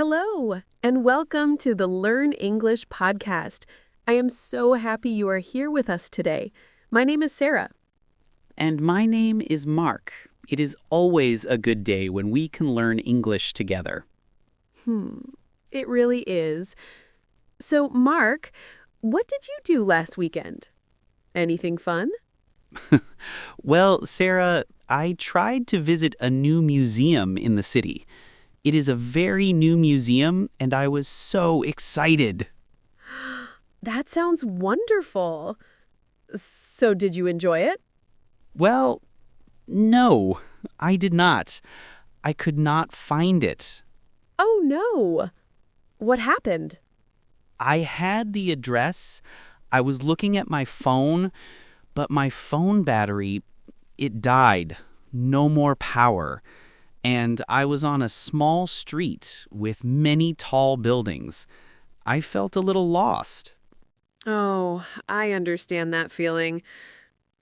Hello, and welcome to the Learn English podcast. I am so happy you are here with us today. My name is Sarah. And my name is Mark. It is always a good day when we can learn English together. It really is. So, Mark, what did you do last weekend? Anything fun? Well, Sarah, I tried to visit a new museum in the city. It is a very new museum, and I was so excited. That sounds wonderful. So, did you enjoy it? Well, no, I did not. I could not find it. Oh, no. What happened? I had the address. I was looking at my phone, but my phone battery, it died. No more power. And I was on a small street with many tall buildings. I felt a little lost. Oh, I understand that feeling.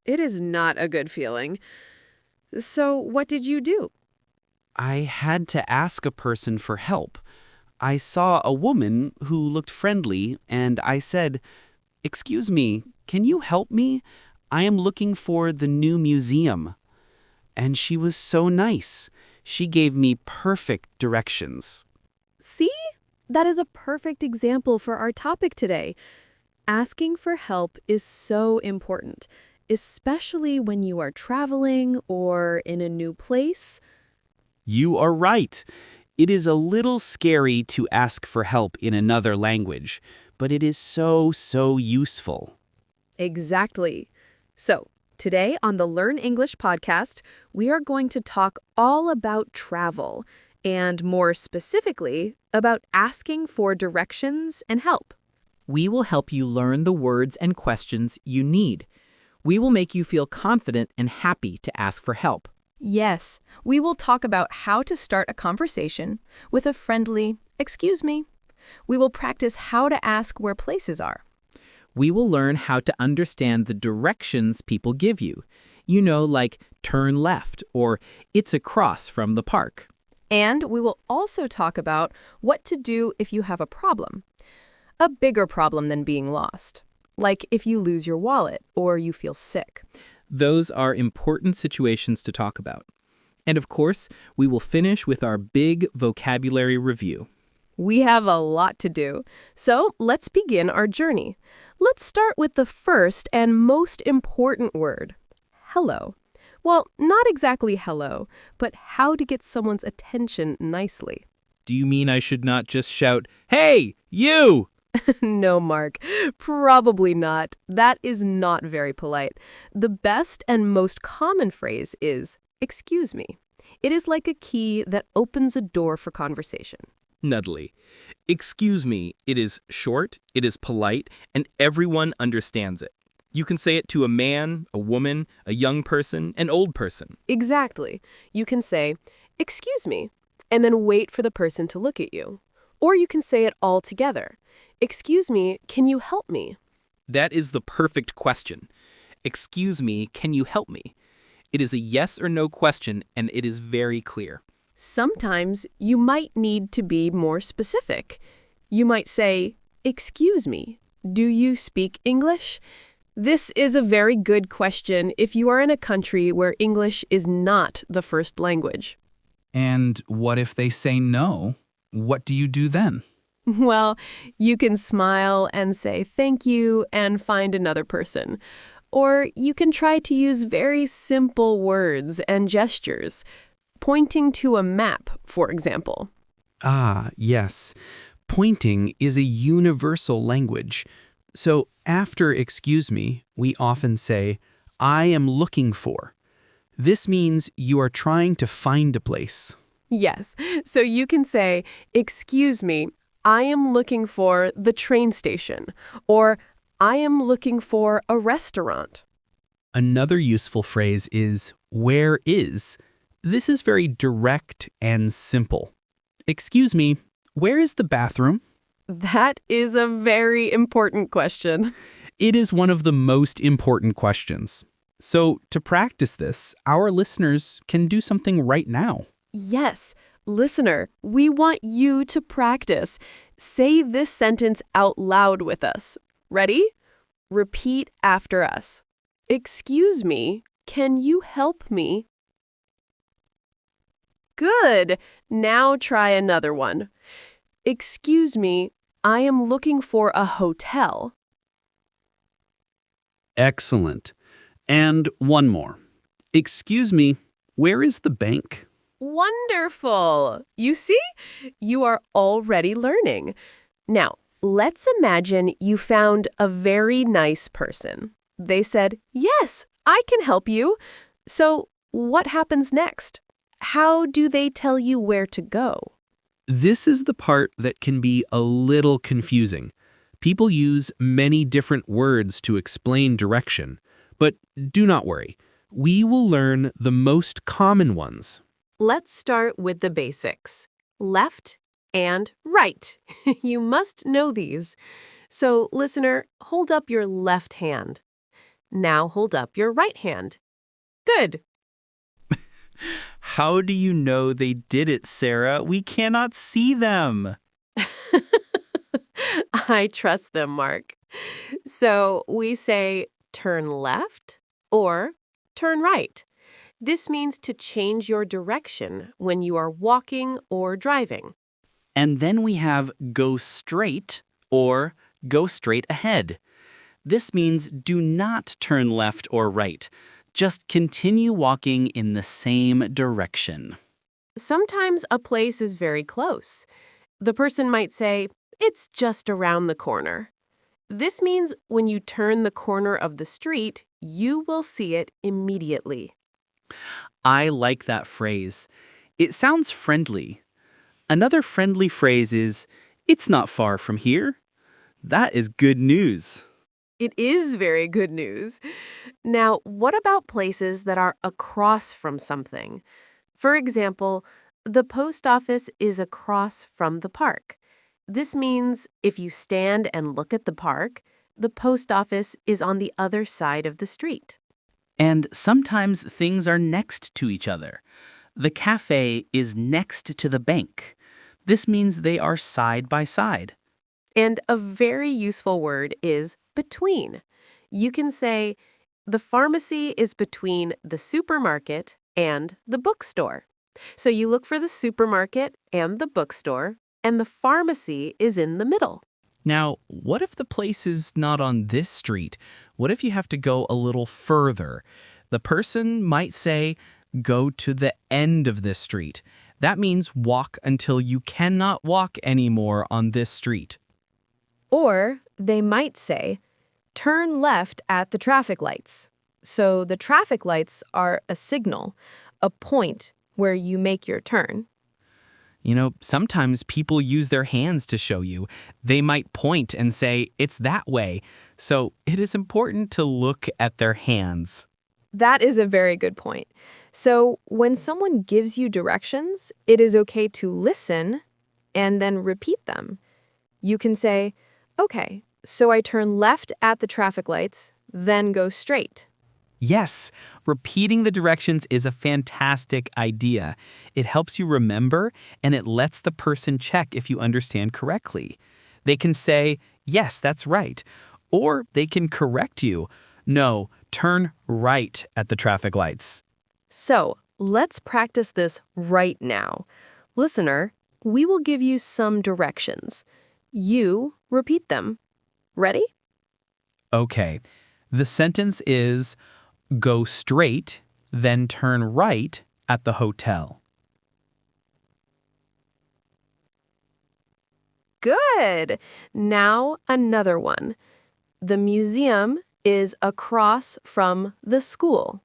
It is not a good feeling. So, what did you do? I had to ask a person for help. I saw a woman who looked friendly, and I said, "Excuse me, can you help me? I am looking for the new museum." And she was so nice. She gave me perfect directions. See? That is a perfect example for our topic today. Asking for help is so important, especially when you are traveling or in a new place. You are right. It is a little scary to ask for help in another language, but it is so useful. Exactly. So, today on the Learn English podcast, we are going to talk all about travel, and more specifically, about asking for directions and help. We will help you learn the words and questions you need. We will make you feel confident and happy to ask for help. Yes, we will talk about how to start a conversation with a friendly, "Excuse me." We will practice how to ask where places are. We will learn how to understand the directions people give you. You know, like turn left or it's across from the park. And we will also talk about what to do if you have a problem. A bigger problem than being lost, like if you lose your wallet or you feel sick. Those are important situations to talk about. And of course, we will finish with our big vocabulary review. We have a lot to do, so let's begin our journey. Let's start with the first and most important word, hello. Well, not exactly hello, but how to get someone's attention nicely. Do you mean I should not just shout, "Hey, you"? No, Mark, probably not. That is not very polite. The best and most common phrase is, "Excuse me." It is like a key that opens a door for conversation. Nuddly. Excuse me, it is short, it is polite, and everyone understands it. You can say it to a man, a woman, a young person, an old person. Exactly. You can say, "Excuse me," and then wait for the person to look at you. Or you can say it all together. "Excuse me, can you help me?" That is the perfect question. Excuse me, can you help me? It is a yes or no question, and it is very clear. Sometimes you might need to be more specific. You might say, "Excuse me, do you speak English?" This is a very good question if you are in a country where English is not the first language. And what if they say no? What do you do then? Well, you can smile and say thank you and find another person. Or you can try to use very simple words and gestures, pointing to a map, for example. Ah, yes. Pointing is a universal language. So after excuse me, we often say, "I am looking for." This means you are trying to find a place. Yes, so you can say, "Excuse me, I am looking for the train station," or "I am looking for a restaurant." Another useful phrase is, "Where is?" This is very direct and simple. "Excuse me, where is the bathroom?" That is a very important question. It is one of the most important questions. So to practice this, our listeners can do something right now. Yes, Listener, we want you to practice. Say this sentence out loud with us. Ready? Repeat after us. Excuse me, can you help me? Good. Now try another one. Excuse me, I am looking for a hotel. Excellent. And one more. Excuse me, where is the bank? Wonderful! You see? You are already learning. Now, let's imagine you found a very nice person. They said, "Yes, I can help you." So, what happens next? How do they tell you where to go? This is the part that can be a little confusing. People use many different words to explain direction. But do not worry. We will learn the most common ones. Let's start with the basics. Left and right. You must know these. So, listener, hold up your left hand. Now hold up your right hand. Good. How do you know they did it, Sarah? We cannot see them. I trust them, Mark. So we say turn left or turn right. This means to change your direction when you are walking or driving. And then we have go straight or go straight ahead. This means do not turn left or right. Just continue walking in the same direction. Sometimes a place is very close. The person might say, "It's just around the corner." This means when you turn the corner of the street, you will see it immediately. I like that phrase. It sounds friendly. Another friendly phrase is, "It's not far from here." That is good news. It is very good news. Now, what about places that are across from something? For example, the post office is across from the park. This means if you stand and look at the park, the post office is on the other side of the street. And sometimes things are next to each other. The cafe is next to the bank. This means they are side by side. And a very useful word is between. You can say, the pharmacy is between the supermarket and the bookstore. So you look for the supermarket and the bookstore, and the pharmacy is in the middle. Now, what if the place is not on this street? What if you have to go a little further? The person might say, go to the end of this street. That means walk until you cannot walk anymore on this street. Or they might say, turn left at the traffic lights. So the traffic lights are a signal, a point where you make your turn. You know, sometimes people use their hands to show you. They might point and say, it's that way. So it is important to look at their hands. That is a very good point. So when someone gives you directions, it is okay to listen and then repeat them. You can say, okay, so I turn left at the traffic lights, then go straight. Yes, repeating the directions is a fantastic idea. It helps you remember, and it lets the person check if you understand correctly. They can say, yes, that's right. Or they can correct you. No, turn right at the traffic lights. So let's practice this right now. Listener, we will give you some directions. You repeat them. Ready? Okay, the sentence is, go straight, then turn right at the hotel. Good. Now another one. The museum is across from the school.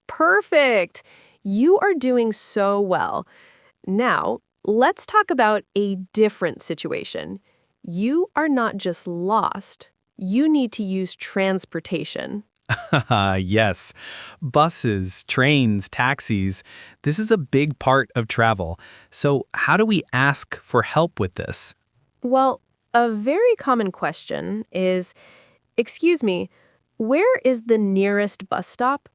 Perfect. You are doing so well. Now, let's talk about a different situation. You are not just lost. You need to use transportation. Yes, buses, trains, taxis. This is a big part of travel. So how do we ask for help with this? Well, a very common question is, excuse me, where is the nearest bus stop?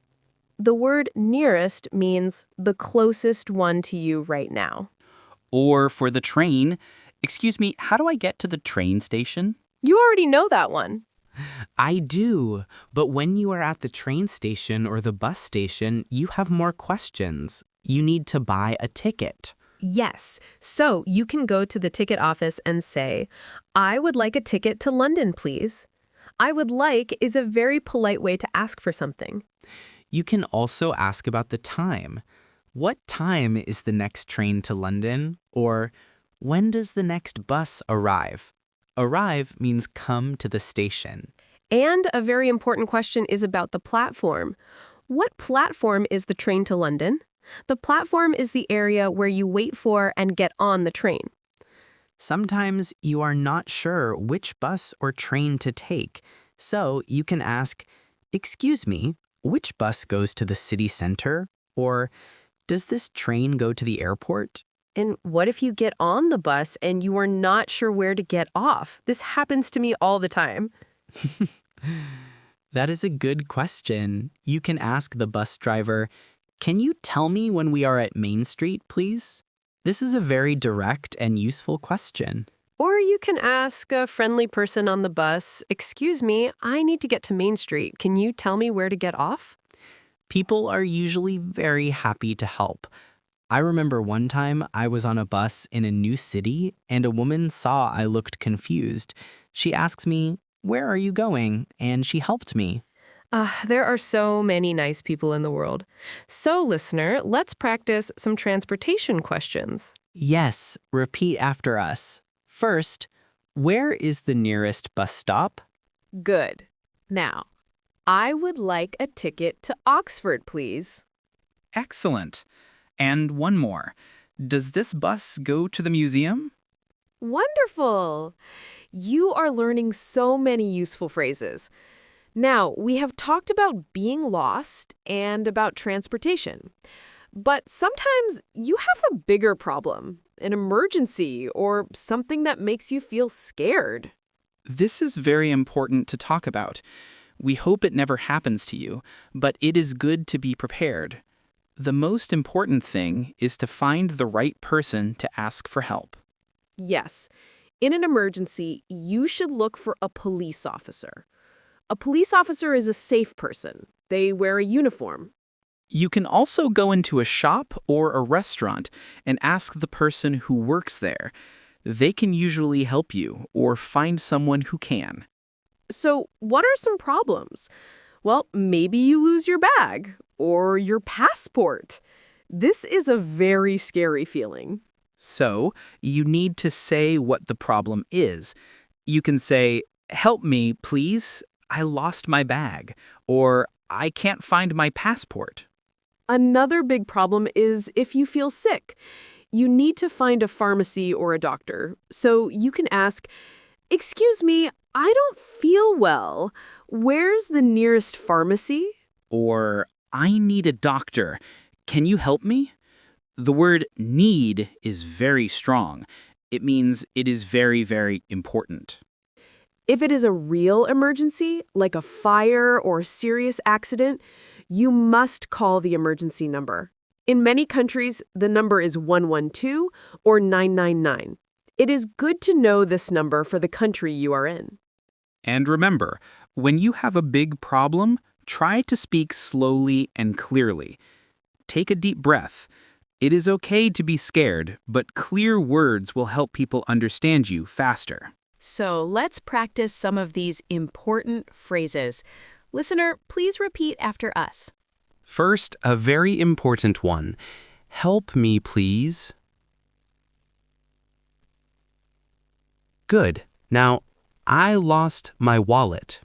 the word nearest means the closest one to you right now. Or for the train, excuse me, how do I get to the train station? You already know that one. I do, but when you are at the train station or the bus station, you have more questions. You need to buy a ticket. Yes. So you can go to the ticket office and say, I would like a ticket to London, please. I would like is a very polite way to ask for something. You can also ask about the time. What time is the next train to London? Or when does the next bus arrive? Arrive means come to the station. And a very important question is about the platform. What platform is the train to London? The platform is the area where you wait for and get on the train. Sometimes you are not sure which bus or train to take, so you can ask, "Excuse me, which bus goes to the city center?" Or, "Does this train go to the airport?" And what if you get on the bus and you are not sure where to get off? This happens to me all the time. That is a good question. You can ask the bus driver, "Can you tell me when we are at Main Street, please?" This is a very direct and useful question. Or you can ask a friendly person on the bus, "Excuse me, I need to get to Main Street. Can you tell me where to get off?" People are usually very happy to help. I remember one time I was on a bus in a new city and a woman saw I looked confused. She asked me, "Where are you going?" and she helped me. There are so many nice people in the world. So, listener, let's practice some transportation questions. Yes, repeat after us. First, where is the nearest bus stop? Good. Now, I would like a ticket to Oxford, please. Excellent. And one more. Does this bus go to the museum? Wonderful! You are learning so many useful phrases. Now, we have talked about being lost and about transportation. But sometimes you have a bigger problem, an emergency, or something that makes you feel scared. This is very important to talk about. We hope it never happens to you, but it is good to be prepared. The most important thing is to find the right person to ask for help. Yes, in an emergency, you should look for a police officer. A police officer is a safe person. They wear a uniform. You can also go into a shop or a restaurant and ask the person who works there. They can usually help you or find someone who can. So, what are some problems? Well, maybe you lose your bag or your passport. This is a very scary feeling. So, you need to say what the problem is. You can say, "Help me, please. I lost my bag," or "I can't find my passport." Another big problem is if you feel sick. You need to find a pharmacy or a doctor. So you can ask, "Excuse me, I don't feel well. Where's the nearest pharmacy?" Or, "I need a doctor. Can you help me?" The word need is very strong. It means it is very, very important. If it is a real emergency, like a fire or a serious accident, you must call the emergency number. In many countries, the number is 112 or 999. It is good to know this number for the country you are in. And remember, when you have a big problem, try to speak slowly and clearly. Take a deep breath. It is okay to be scared, but clear words will help people understand you faster. So let's practice some of these important phrases. Listener, please repeat after us. First, a very important one. Help me, please. Good. Now, I lost my wallet.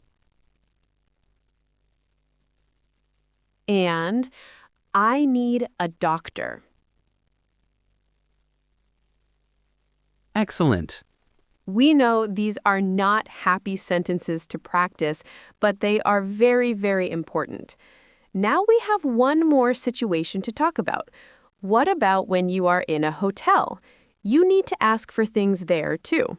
And I need a doctor. Excellent. We know these are not happy sentences to practice, but they are very, very important. Now we have one more situation to talk about. What about when you are in a hotel? You need to ask for things there, too.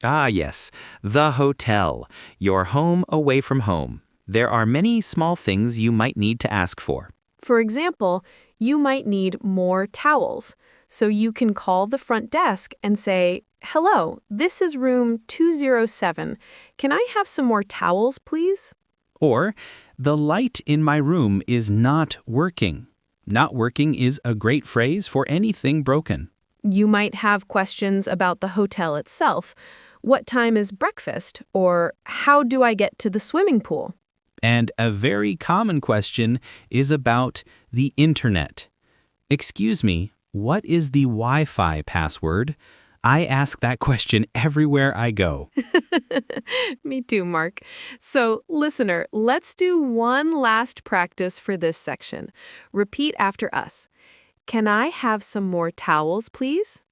Ah, yes, the hotel, your home away from home. There are many small things you might need to ask for. For example, you might need more towels, so you can call the front desk and say, "Hello, this is room 207. Can I have some more towels, please?" Or, the light in my room is not working. Not working is a great phrase for anything broken. You might have questions about the hotel itself. What time is breakfast? Or how do I get to the swimming pool? And a very common question is about the internet. Excuse me, what is the Wi-Fi password? I ask that question everywhere I go. Me too, Mark. So, listener, let's do one last practice for this section. Repeat after us. Can I have some more towels, please?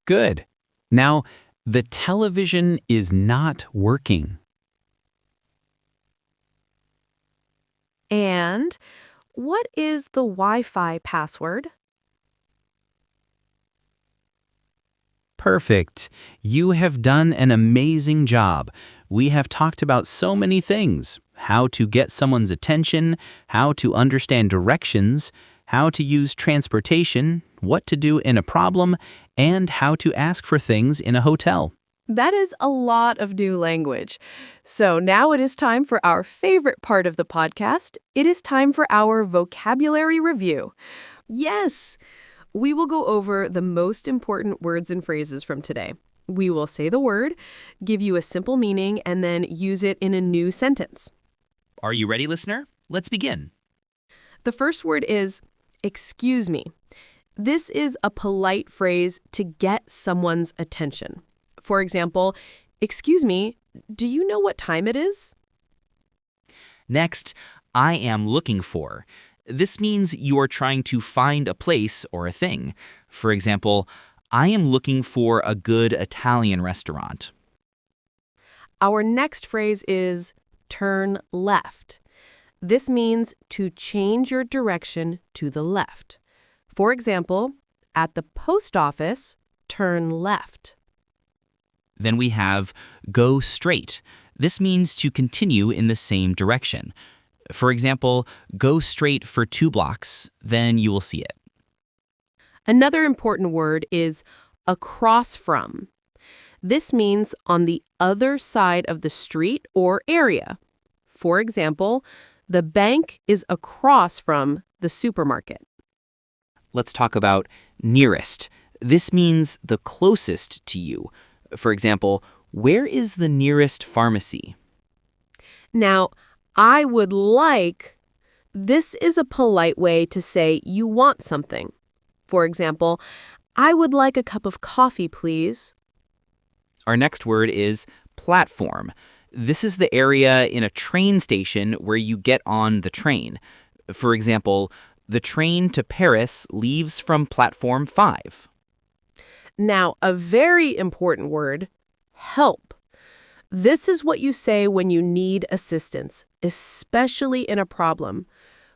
Good. Now, the television is not working. And what is the Wi-Fi password? Perfect. You have done an amazing job. We have talked about so many things: how to get someone's attention, how to understand directions, how to use transportation, what to do in a problem, and how to ask for things in a hotel. That is a lot of new language. So now it is time for our favorite part of the podcast. It is time for our vocabulary review. Yes! We will go over the most important words and phrases from today. We will say the word, give you a simple meaning, and then use it in a new sentence. Are you ready, listener? Let's begin. The first word is excuse me. This is a polite phrase to get someone's attention. For example, excuse me, do you know what time it is? Next, I am looking for. This means you are trying to find a place or a thing. For example, I am looking for a good Italian restaurant. Our next phrase is turn left. This means to change your direction to the left. For example, at the post office, turn left. Then we have go straight. This means to continue in the same direction. For example, go straight for 2 blocks, then you will see it. Another important word is across from. This means on the other side of the street or area. For example, the bank is across from the supermarket. Let's talk about nearest. This means the closest to you. For example, where is the nearest pharmacy? Now, I would like, this is a polite way to say you want something. For example, I would like a cup of coffee, please. Our next word is platform. This is the area in a train station where you get on the train. For example, the train to Paris leaves from platform 5. Now, a very important word, help. This is what you say when you need assistance, especially in a problem.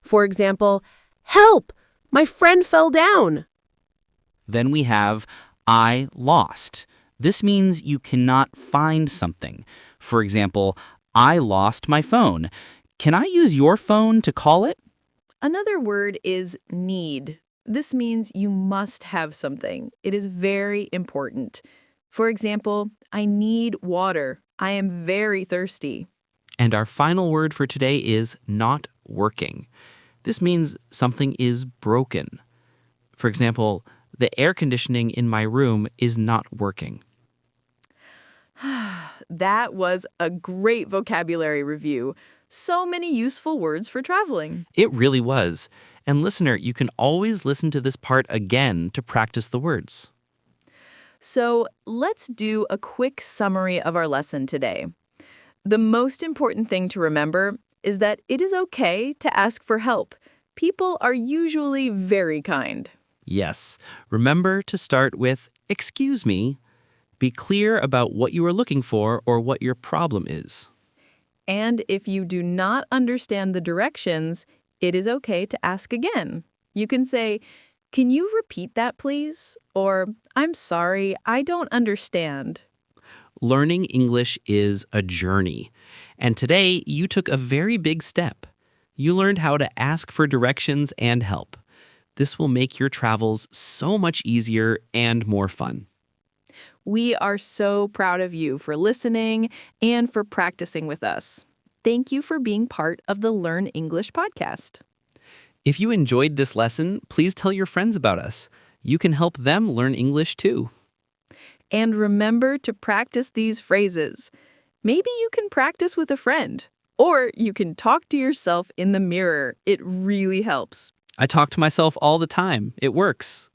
For example, help! My friend fell down. Then we have I lost. This means you cannot find something. For example, I lost my phone. Can I use your phone to call it? Another word is need. This means you must have something. It is very important. For example, I need water. I am very thirsty. And our final word for today is not working. This means something is broken. For example, the air conditioning in my room is not working. That was a great vocabulary review. So many useful words for traveling. It really was. And listener, you can always listen to this part again to practice the words. So let's do a quick summary of our lesson today. The most important thing to remember is that it is okay to ask for help. People are usually very kind. Yes, remember to start with, excuse me. Be clear about what you are looking for or what your problem is. And if you do not understand the directions, it is okay to ask again. You can say, "Can you repeat that, please?" Or, "I'm sorry, I don't understand." Learning English is a journey. And today, you took a very big step. You learned how to ask for directions and help. This will make your travels so much easier and more fun. We are so proud of you for listening and for practicing with us. Thank you for being part of the Learn English podcast. If you enjoyed this lesson, please tell your friends about us. You can help them learn English too. And remember to practice these phrases. Maybe you can practice with a friend, or you can talk to yourself in the mirror. It really helps. I talk to myself all the time. It works.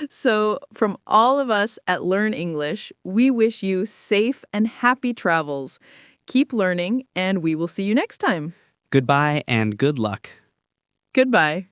So, from all of us at Learn English, we wish you safe and happy travels. Keep learning, and we will see you next time. Goodbye and good luck. Goodbye.